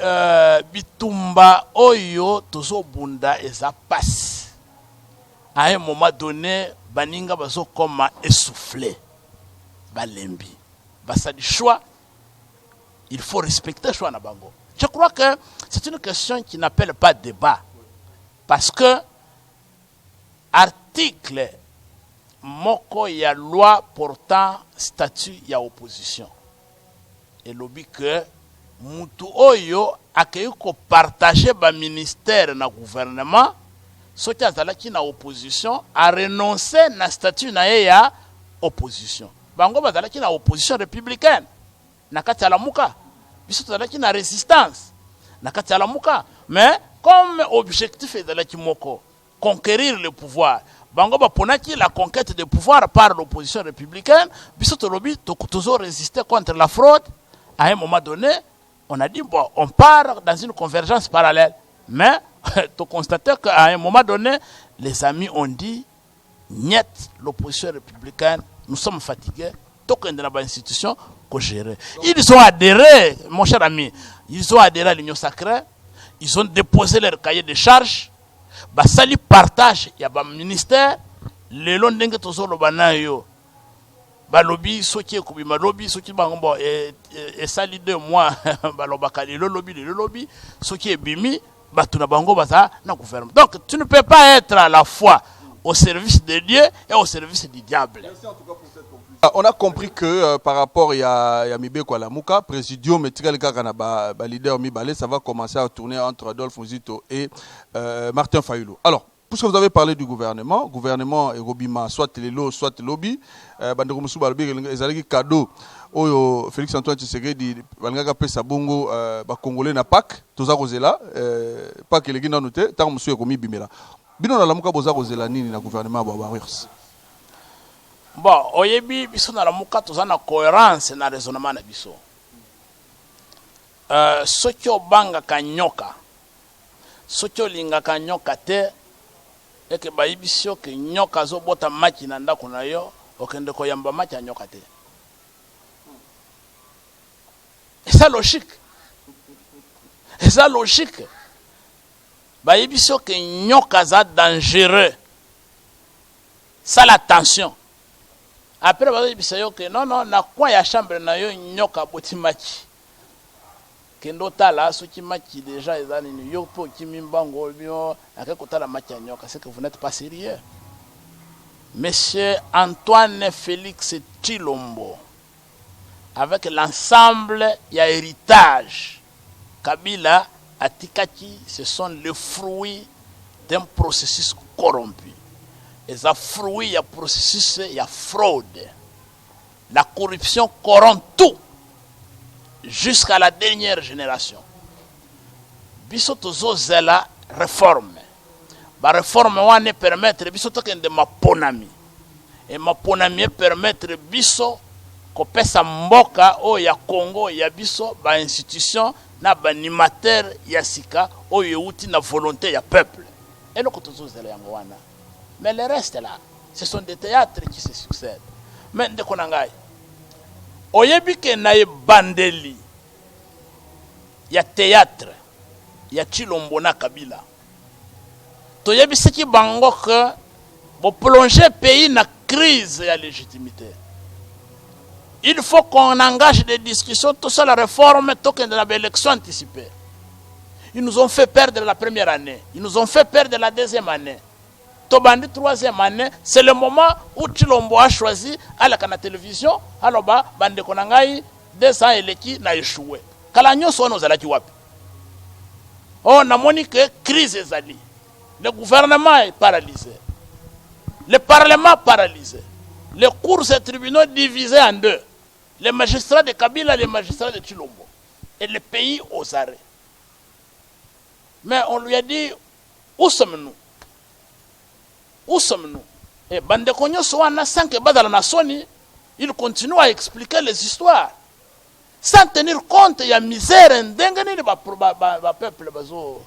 bitumba oyo tozo bunda eza passe. À un moment donné, baninga bazo comme essoufflé. Balembi. Basa du choix. Il faut respecter le choix na bango. Je crois que c'est une question qui n'appelle pas débat. Parce que article moko ya loi portant statut ya opposition. Et lobby que mutu oyo akei ko partager ba ministère na gouvernement soki azalaki na opposition a renoncer na statut na ye ya opposition. Bango bazalaki na opposition républicaine na kati ya Lamuka, biso tozalaki na résistance na kati ya Lamuka, mais comme objectif ezalaki moko conquérir le pouvoir, bango baponaki la conquête de pouvoir par l'opposition républicaine, biso tolobi toujours résister contre la fraude. À un moment donné, on a dit bon, on part dans une convergence parallèle, mais tu constates qu'à un moment donné, les amis ont dit niet, l'opposition républicaine, nous sommes fatigués, token de la institution qu'on gérait. Ils ont adhéré, mon cher ami, ils ont adhéré à l'Union sacrée, ils ont déposé leur cahier de charges, basali partage, il y a un ministère, le long d'engue toujours le banayo, balobi, soki ekubi malobi, soki bangombo, et sali 2 mois, balobakali, le lobby, soki ebimi, batuna bango baza na gouvernement. Donc tu ne peux pas être à la fois au service de Dieu et au service du diable. Merci en tout cas pour cette conclusion. On a compris que par rapport à Mibé Lamuka, Présidium et leader Mibale, ça va commencer à tourner entre Adolphe Muzito et Martin Fayulu. Alors, puisque vous avez parlé du gouvernement et Robima, soit les lots, soit le lobby, Banderomusu Balbi, les allégués cadeaux, Félix Antoine Tshisekedi, Balanga Pesa Bongo, Congolais na PAC, Toza Rosela, PAC et les Guinéens notés, tant monsieur Romi Bimela. Bino na Lamuka Boza Rosela Nini na gouvernement Bawarriors. Bon, oyebi biso na Lamuka toza na cohérence na raisonnement na biso. Soki obanga kanyoka, soki olinga kanyoka te, eke bayibisio ke nyoka zo bota maki na ndako na yo, okende koyamba maki ya nyoka te. Et ça logique. Et ça logique. Bayibisio ke nyoka za dangereux. Ça l'attention. Après bayibisio ke non na kwa ya chambre na yo nyoka boti maki. Kendo tala soki maki déjà ezali ni yo po kimimbango bio akakota la maki ya nyoka, c'est que vous n'êtes pas sérieux. Monsieur Antoine Félix Tshilombo, avec l'ensemble ya héritage Kabila Atikaki, ce sont les fruits d'un processus corrompu. Et ça fruit ya processus ya fraude. La corruption corrompt tout jusqu'à la dernière génération. Biso tozo zela réforme. Ba réforme wane permettre biso tokende maponami. Et maponami permettre biso kopesa mboka o ya Congo ya biso ba institution na ba animateur ya sika o yeuti na volonté ya peuple. Et le tozo zela yango wana. Mais le reste là, ce sont des théâtres qui se succèdent. Mais de konangai oyebi ke na ye bandeli ya théâtre ya Tshilombo na Kabila toyebi seki bango ke bo plonger pays na crise ya légitimité. Il faut qu'on engage des discussions tout ça la réforme token de la élection anticipée. Ils nous ont fait perdre la première année, ils nous ont fait perdre la deuxième année. Tobandi troisième année, c'est le moment où Tshilombo a choisi à la télévision, alors bande konangai 200 eleki na échoué. Kala nyonso ono zalaki wapi. Oh na moni que crise ezali. Le gouvernement est paralysé. Le parlement paralysé. Les cours et tribunaux divisés en deux. Les magistrats de Kabila, les magistrats de Tshilombo. Et le pays aux arrêts. Mais on lui a dit, où sommes-nous? Où sommes-nous? Et Bandekonyo Soana, sans que Badala Nasoni, il continue à expliquer les histoires. Sans tenir compte, il y a misère, ndengani le peuple bazo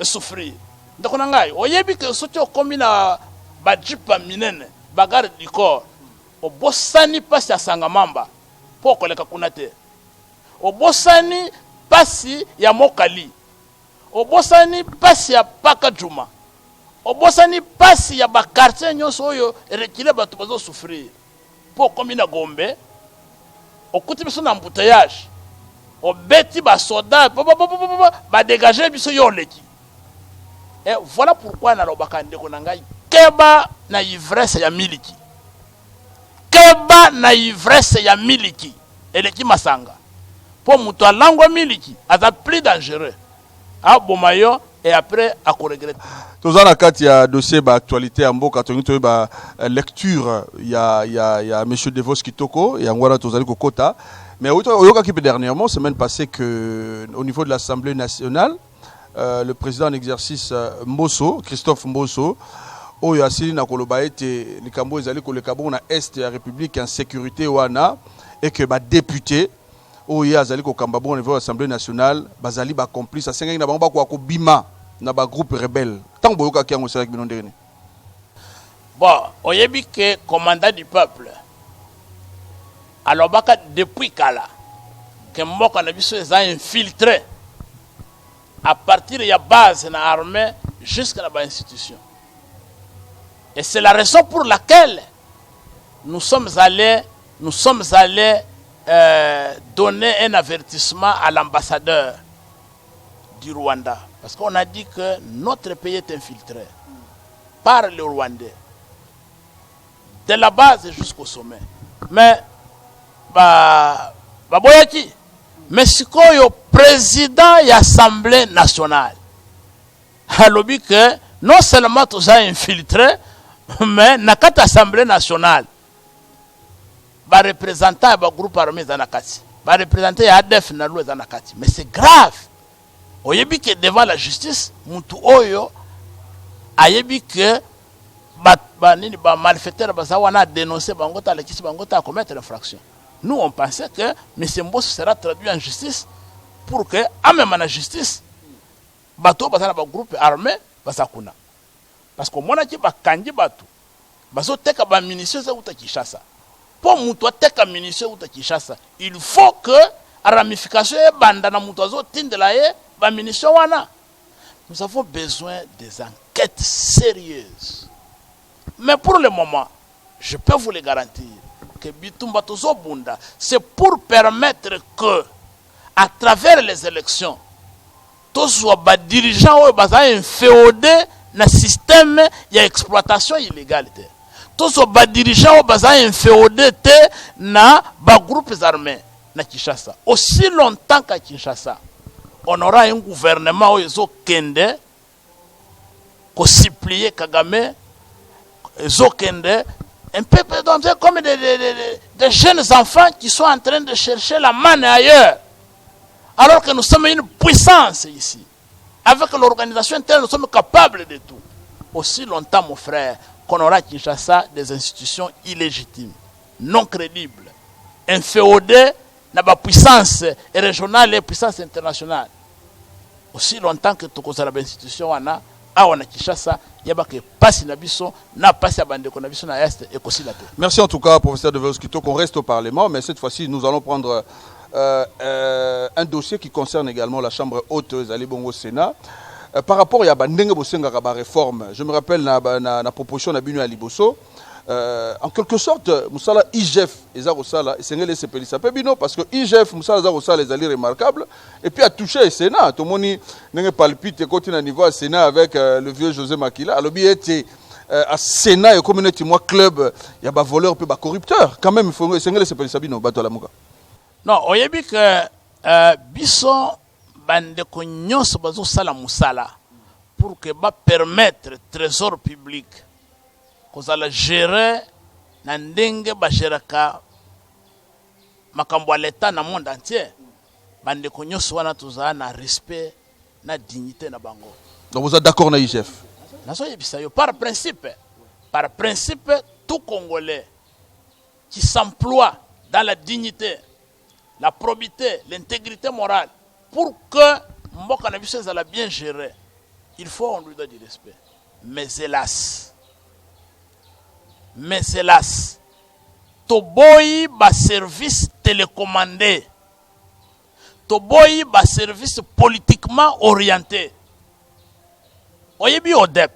souffrir. Donc on a oyebi que soki okomi na bajipa minene, bagarde du corps, obosani pasi ya Sangamamba, po koleka kuna te. Obosani pasi ya Mokali. Obosani pasi ya Paka Juma. Obosani pasi ya ba quartier nyonso oyo rekile bato bazo souffrir. Po komi na Gombe, okuti biso na embouteillage. Obeti ba soda, ba dégager biso yoleki. Et voilà pourquoi na lobaka ndeko na ngai keba na ivresse ya miliki. Keba na ivresse ya miliki. Eleki masanga. pour muto lango miliki aza plus dangereux a bomayo et après à regretter. Tous en cas il y a dossier ba actualité en mboka tongi ba lecture il y a monsieur Devos Kitoko et ngwana tozali kokota mais oyoka qui dernièrement semaine passée que au niveau de l'Assemblée nationale le président en exercice Mbosso Christophe Mbosso oyo asili na koloba ete likambo ezali koleka bona est ya république en sécurité wana et que ba député oyo azali kokamba bon au niveau de l'Assemblée nationale bazali ba complice asenga na bango ba ko bima na ba groupe rebelle tant boyoka ki yango sala bino ndene. Bon oyebi que commandant du peuple alors baka depuis kala que mboka na biso eza infiltré à partir de la base de l'armée jusqu'à la institution. Et c'est la raison pour laquelle nous sommes allés donner un avertissement à l'ambassadeur du Rwanda. Parce qu'on a dit que notre pays est infiltré par les Rwandais. De la base jusqu'au sommet. Mais, boyaki. Mais si le président de l'Assemblée nationale a dit que non seulement tout ça infiltré, mais dans l'Assemblée nationale, les représentants du groupe armé Zanakati, les représentants de l'ADF Zanakati. Mais c'est grave. Vous savez que devant la justice, Moutou Oyo a dit que les malfaiteurs ont dénoncé Bangota à commettre l'infraction. Nous, on pensait que M. Mbosso sera traduit en justice pour que, même en justice, bateau basana ba groupe armé basakuna. Parce que mona ki ba kanji bateau. Baso teka ba munitions za uta Kinshasa. Pour muto teka munitions uta Kinshasa, il faut que la ramification e banda na muto zo tindela e ba munitions wana. Nous avons besoin des enquêtes sérieuses. Mais pour le moment, je peux vous le garantir que Bitumba Tozo Bunda, c'est pour permettre que, à travers les élections, tous les dirigeants qui sont inféodés dans le système d'exploitation illégale. Tous les dirigeants qui sont inféodés dans les groupes armés à Kinshasa. Aussi longtemps qu'à Kinshasa, on aura un gouvernement qui est supplié Kagame, un peu comme des jeunes enfants qui sont en train de chercher la manne ailleurs. Alors que nous sommes une puissance ici. Avec l'organisation interne, nous sommes capables de tout. Aussi longtemps, mon frère, qu'on aura à Kinshasa des institutions illégitimes, non crédibles, inféodées dans la puissance régionale et puissance internationale. Aussi longtemps que tout ça, l'institution, on a Kinshasa, merci en tout cas, professeur de Veloskito, qu'on reste au Parlement, mais cette fois-ci, nous allons prendre un dossier qui concerne également la Chambre haute Zali Bongo Sénat. Par rapport à la réforme, je me rappelle la proposition de Bino Aliboso. En quelque sorte, Moussala IGF et Zarosala, c'est les CPLI Sapebino, parce que IGF, Moussala Zarosala, les alliés remarquables, et puis a touché le Sénat. Tout le monde n'a palpite et continue à niveau Sénat avec le vieux José Makila. Alors, il était à Sénat et communauté, moi, club, il y a des voleurs et des corrupteurs. Quand même, il faut que les CPLI Sabino, Bato Alamuka. Non, on a vu que Bisson, bande Konyos, Bazo Sala Moussala, pour que permettre le trésor public. Qu'on a géré na ndenge ba geraka makambo ya l'État na monde entier bande konyoso wana tozala na respect na dignité na bango. Donc vous êtes d'accord na IGF? Naso yebisa yo par principe tout Congolais qui s'emploie dans la dignité, la probité, l'intégrité morale pour que mboka na biso ezala bien géré, il faut on lui donne du respect. Mais hélas, Toboyi ba service télécommandé, Toboyi ba service politiquement orienté. Oyebi ODEP,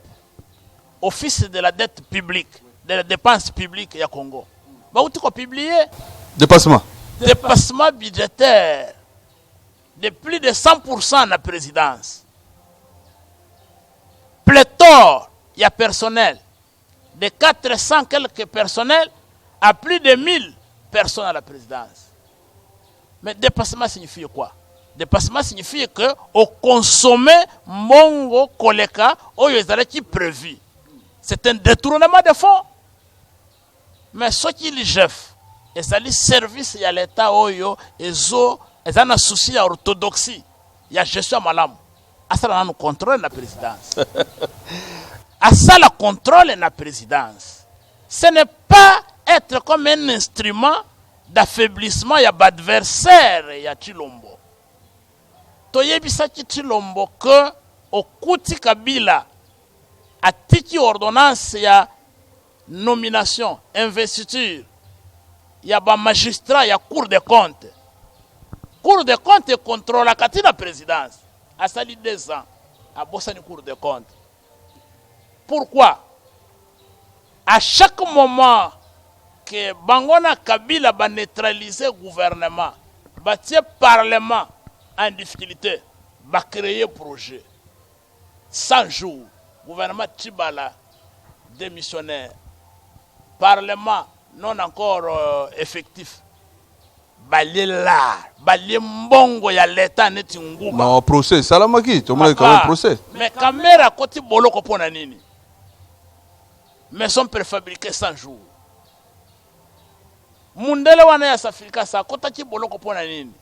Office de la dette publique, de la dépense publique ya Congo. Ba outi ko publier dépassement budgétaire de plus de 100% na présidence. Pléthore ya personnel. De 400 quelques personnels à plus de 1000 personnes à la présidence. Mais dépassement signifie quoi? Dépassement signifie que au consommer mongo koleka oyo ezalaki prévu. C'est un détournement de fonds. Mais ce qui est chef, ezali service ya l'État oyo ezo ezana souci ya orthodoxie, ya gestion malamu. Asala na contrôle la présidence. Asala contrôle la présidence. Ce n'est pas être comme un instrument d'affaiblissement ya adversaire ya Chilombo. Toyebisaki Chilombo que okuti Kabila atiki ordonnance ya nomination, investiture, ya ba magistrat ya Cour des comptes. Cour des comptes contrôle la katina présidence. A sali 2 ans à Bossani Cour des comptes. Pourquoi? À chaque moment que Bangona Kabila va neutraliser le gouvernement, bâtir parlement en difficulté, va créer un projet. 100 jours, gouvernement Tibala démissionnaire, parlement non encore effectif. Balé là, balé mbongo ya l'État neti nguba. Non, procès, salamaki, tout le monde est quand même procès. Mais caméra côté boloko pona nini? Mais sont préfabriqués 100 jours. Mundele wana ya safrika sa kota ki boloko pona nini?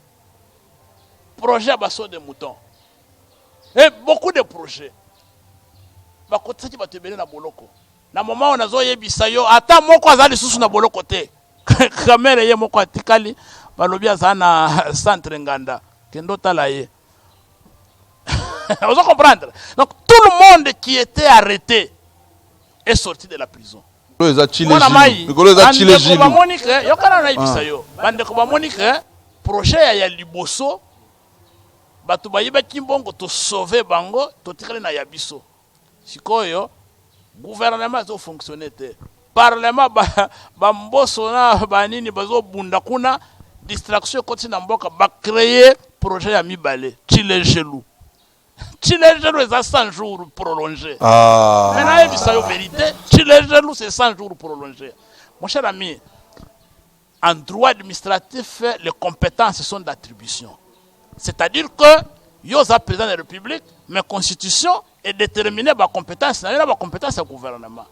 Projet à basso de moutons. Et beaucoup de projets. Ba kota ki batebele na boloko. Na moment on azo yebisa yo ata moko azali susu na boloko te. Caméra ye moko atikali balobi azana centre nganda kendo tala ye. Vous comprendre? Donc tout le monde qui était arrêté est sorti de la prison. Les a chilé Gilles. Yo kana na ibisa yo. Bande ko ba Monique projet ya liboso batu bayiba kimbongo to sauver bango to tikale na yabiso. Sikoyo gouvernement zo fonctionner te. Parlement ba mboso na banini bazo bunda kuna distraction côté na mboka ba créer projet ya mibale Chile gelou. Chile gelou est à 100 jours prolongé. Maintenant il y a une vérité, Chile gelou c'est 100 jours prolongé. Mon cher ami, en droit administratif, les compétences sont d'attribution. C'est-à-dire que yo za président de la République, mais constitution est déterminée par compétence, il y a la compétence du gouvernement.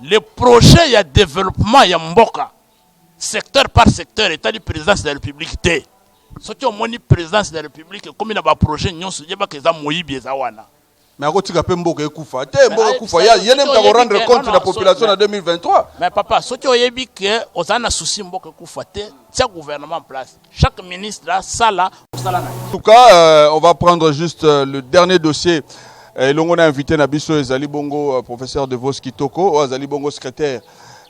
Le projet, il y a développement, il y a mboka. Secteur par secteur, état du président de la République. Ce qui est le président de la République, comme il y a un projet, il y a un moïbi. Mais à côté de Mboka Koufa, il y a même qu'à rendre compte de la population en 2023. Mais papa, ce qui est dit que aux a un souci Mboka Koufa, c'est le gouvernement en place. Chaque ministre a ça là. En tout cas, on va prendre juste le dernier dossier. Et l'on a invité Nabiso Ezali Bongo, professeur de Vos Kitoko, Ezali Bongo, secrétaire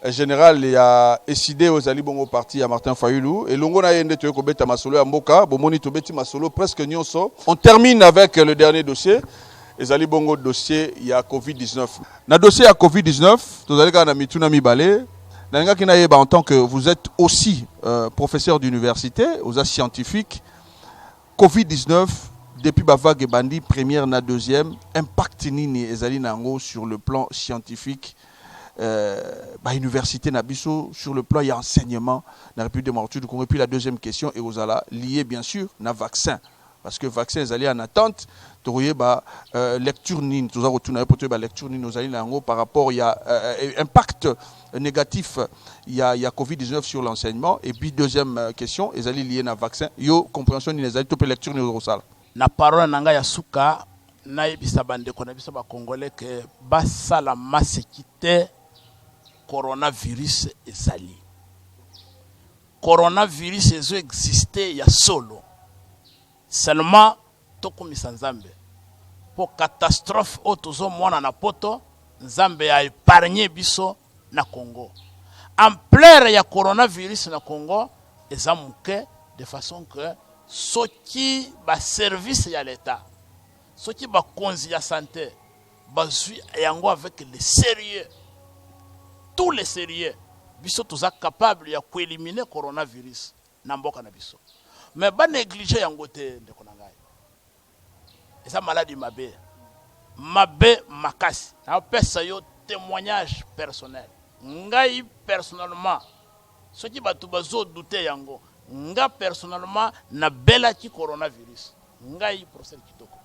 général, et a décidé aux Ali Bongo parti à Martin Fayoulou. Et l'on a invité Tobeta Masolo à Mboka, Bomoni Tobeti Masolo, presque Nyonso. On termine avec le dernier dossier. Ezali Bongo dossier, il y a Covid-19. Dans le dossier à Covid-19, vous allez voir Mituna Mibale. En tant que vous êtes aussi professeur d'université, vous êtes scientifique, Covid-19, depuis la vague bandi, première na deuxième, impact nini ezali nango sur le plan scientifique, université nabiso sur le plan et enseignement dans la République démocratique du Congo. Et puis la deuxième question est aux ala liée bien sûr na vaccin, parce que vaccin ezali en attente. Toye lecture nini, tout ça retourner pour toi lecture nini aux ali nango par rapport il y a impact négatif il y a Covid-19 sur l'enseignement. Et puis deuxième question ezali liée na vaccin, yo compréhension ni ezali to lecture ni aux sala. Na parole nanga ya suka na yebisa bandeko na biso ba congolais que basala masekite coronavirus ezali. Coronavirus ezo existé ya solo. Seulement tokomisa Nzambe. Pour catastrophe otozo mwana na poto, Nzambe a épargné biso na Congo. En plein ya coronavirus na Congo, ezamuke de façon que ce qui va service à l'État, ce qui va conseiller la santé, va suivre avec le sérieux, tous les sérieux, biso tous capable de éliminer le coronavirus na mboka na biso. Mais ba négliger yango te ndeko na ngai. Esa maladie mabe makasi. Na pesa yo témoignage personnel. Ngai personnellement, ce qui va tout bazo douter yango. nga personnellement na bela ki coronavirus ngai professeur Kitoko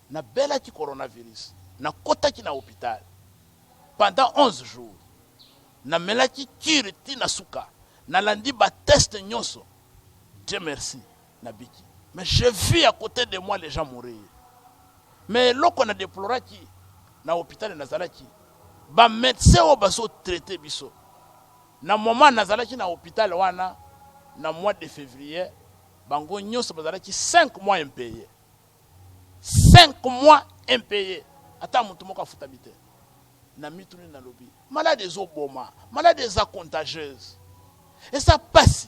na bela ki coronavirus na kota ki na hôpital pendant 11 jours na melaki kiriti na suka na landi ba test nyonso. Dieu merci na biki, mais je vis à côté de moi les gens mourir. Mais loko na déploré ki na hôpital nazalaki ba médecin o baso traité biso na moment nazalaki na hôpital wana na mois de février bango nyonso bazalaki 5 mois impayés. 5 mois impayés. Ata mutu moko afutabite na mituni na lobi malade des oboma, malade des contagieuse. Et ça passe.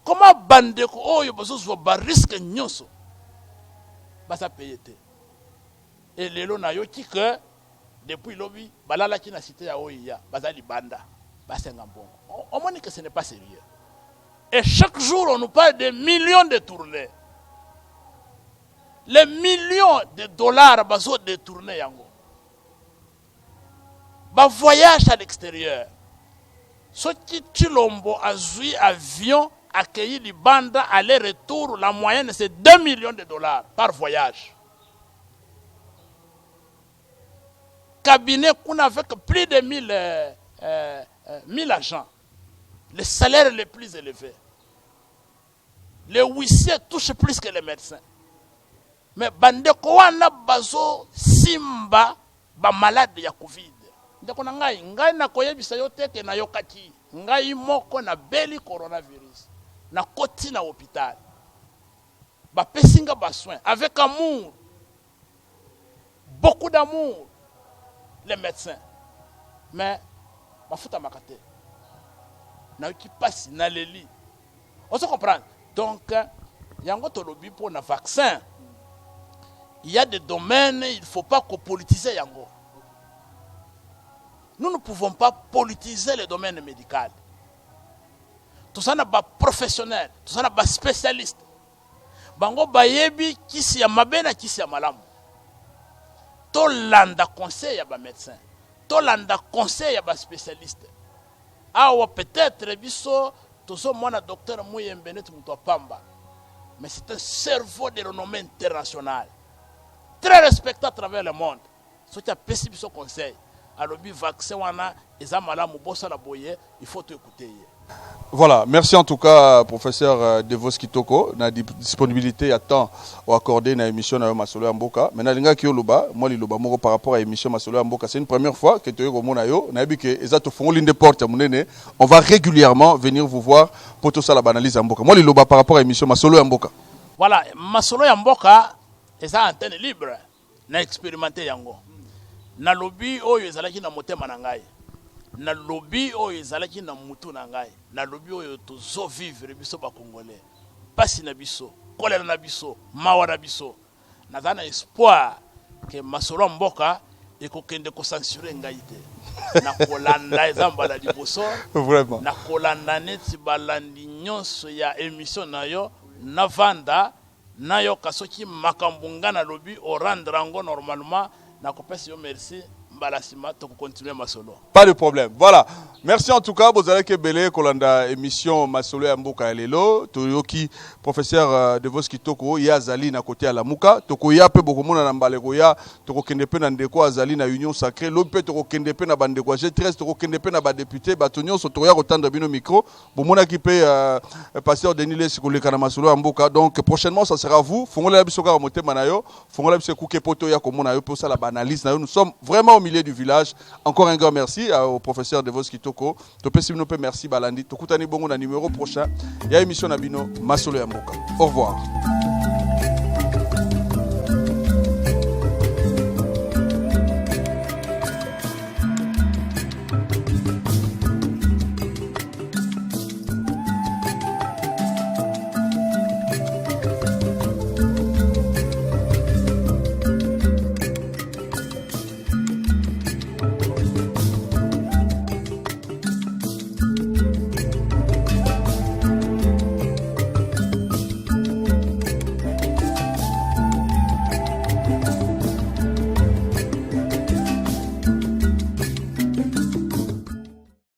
Comment bandeko oyo bazo ba risque nyonso basa payete. Et lelo na yoki que depuis lobby balala ki na cité ya oya bazali banda basenga mbongo. On m'a dit que ce n'est pas sérieux. Et chaque jour on nous parle de millions de tournées. Les millions de dollars bazo détournés yango. Ba voyage à l'extérieur. Ce qui Chilombo a joué avion accueilli les bandes aller-retour, la moyenne c'est 2 millions de dollars par voyage. Cabinet qu'on avec plus de 1000 agents, les salaires les plus élevés. Les huissiers touchent plus que les médecins. Mais bande koana bazo simba ba malade ya Covid. Ndeko na ngai na koyebisa yo teke na yokati. Ngai moko na beli coronavirus. Na koti na hôpital. Ba pesinga ba soin avec amour. Beaucoup d'amour. Les médecins. Mais ba futa makate. Na qui passe na leli. On se comprend. Donc yango tolobi pour na vaccin. Il y a des domaines, il ne faut pas politiser yango. Nous ne pouvons pas politiser le domaine médical. Tout ça n'a pas professionnel, tout ça n'a pas spécialiste. Bango bayebi kisi ya mabena kisi ya malamu. To landa conseil ya ba médecin, to landa conseil ya ba spécialiste. Awa peut-être biso tozo mwana docteur Muyembenet muto pamba. Mais c'est un cerveau de renommée internationale. Très respecté à travers le monde. Ce qui a pessimé ce conseil. Alors, le vaccin, il faut écouter. Voilà, merci en tout cas, professeur Devos Kitoko, na disponibilité à temps accordé dans l'émission de Masolo Mboka. Maintenant, moi, par rapport à l'émission Masolo Mboka, c'est une première fois que tu es au Monayo. On va régulièrement venir vous voir pour tout ça, la analyse Mboka. Moi, par rapport à l'émission Masolo Mboka. Voilà, Masolo Mboka. Et ça antenne libre na expérimenter yango na lobby oyo ezalaki na motema na ngai na lobby oyo ezalaki na mutu na ngai na lobby oyo tozo vivre biso ba congolais pasi na biso kolera na biso mawa na biso na zana espoir que Masolo Mboka ekokende ko censurer ngai te na kolanda ezambala liboso vraiment na kolanda neti balandi nyonso ya émission na yo na vanda nayo kasoki makambunga na lobby au rendre rango normalement na kopesi yo merci mbalasima to continuer Masolo. Pas de problème. Voilà. Merci en tout cas bozala ke belé kolanda émission Masolo Mboka lelo toyoki professeur Devos Kitoko ya azali na côté à la Muka toko ya pe bokomona na mbaleko ya toko kende pe na ndeko azali na union sacrée lo pe toko kende pe na bandeko G13 toko kende pe na ba député batonyo so toya kotanda bino micro bomona ki pe pasteur Denis Les koleka na Masolo Mboka. Donc prochainement ça sera vous fongola biso ka motema na yo fongola biso kuke poto ya komona yo pour ça la analyse na yo. Nous sommes vraiment au milieu du village. Encore un grand merci au professeur Devos Kitoko. Merci Balandi. Tokutani bongo na numéro prochain. Il y a émission Nabino Masolo Mboka. Au revoir.